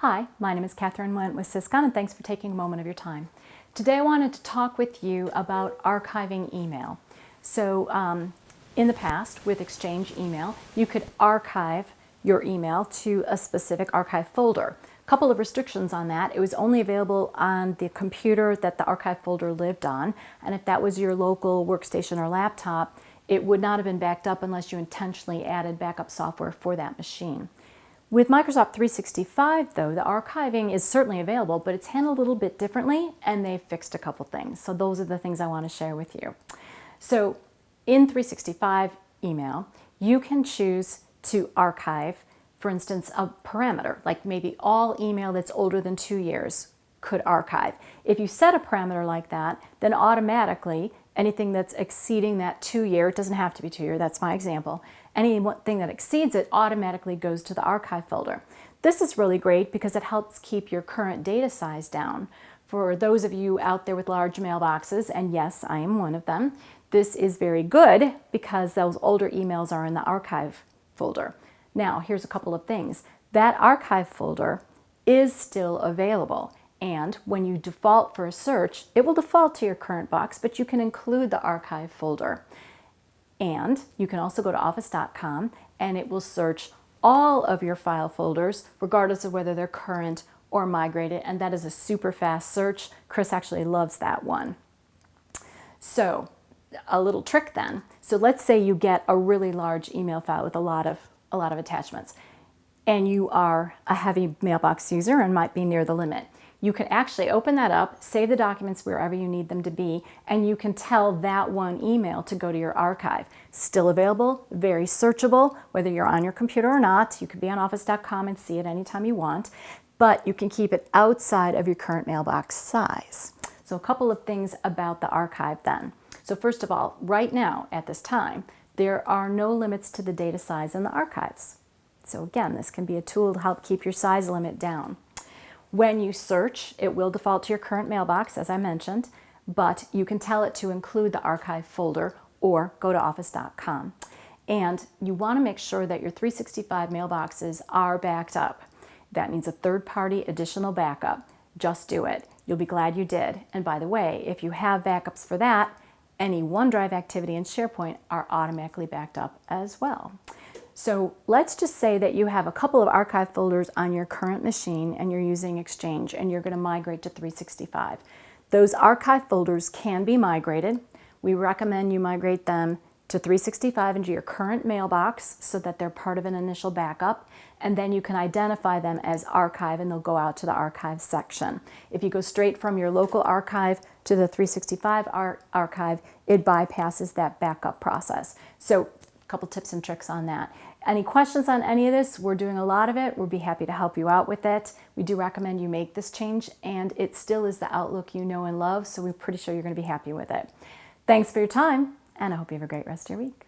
Hi, my name is Catherine Went with Syscon, and thanks for taking a moment of your time. Today I wanted to talk with you about archiving email. So in the past, with Exchange email, you could archive your email to a specific archive folder. A couple of restrictions on that. It was only available on the computer that the archive folder lived on, and if that was your local workstation or laptop, it would not have been backed up unless you intentionally added backup software for that machine. With Microsoft 365, though, the archiving is certainly available, but it's handled a little bit differently, and they've fixed a couple things. So those are the things I want to share with you. So in 365 email, you can choose to archive, for instance, a parameter, like maybe all email that's older than 2 years could archive. If you set a parameter like that, then automatically anything that's exceeding that 2 year, it doesn't have to be 2 year, that's my example, anything that exceeds it automatically goes to the archive folder. This is really great because it helps keep your current data size down. For those of you out there with large mailboxes, and yes, I am one of them, this is very good because those older emails are in the archive folder. Now, here's a couple of things. That archive folder is still available. And when you default for a search, it will default to your current box, but you can include the archive folder. And you can also go to office.com and it will search all of your file folders, regardless of whether they're current or migrated. And that is a super fast search. Chris actually loves that one. So a little trick then. So let's say you get a really large email file with a lot of attachments, and you are a heavy mailbox user and might be near the limit. You can actually open that up, save the documents wherever you need them to be, and you can tell that one email to go to your archive. Still available, very searchable, whether you're on your computer or not. You could be on office.com and see it anytime you want, but you can keep it outside of your current mailbox size. So a couple of things about the archive then. So first of all, right now at this time, there are no limits to the data size in the archives. So again, this can be a tool to help keep your size limit down. When you search, it will default to your current mailbox, as I mentioned, but you can tell it to include the archive folder or go to office.com. And you want to make sure that your 365 mailboxes are backed up. That means a third-party additional backup. Just do it. You'll be glad you did. And by the way, if you have backups for that, any OneDrive activity in SharePoint are automatically backed up as well. So let's just say that you have a couple of archive folders on your current machine and you're using Exchange and you're going to migrate to 365. Those archive folders can be migrated. We recommend you migrate them to 365 into your current mailbox so that they're part of an initial backup, and then you can identify them as archive and they'll go out to the archive section. If you go straight from your local archive to the 365 archive, it bypasses that backup process. So a couple tips and tricks on that. Any questions on any of this? We're doing a lot of it. We'll be happy to help you out with it. We do recommend you make this change, and it still is the Outlook you know and love, so we're pretty sure you're going to be happy with it. Thanks for your time, and I hope you have a great rest of your week.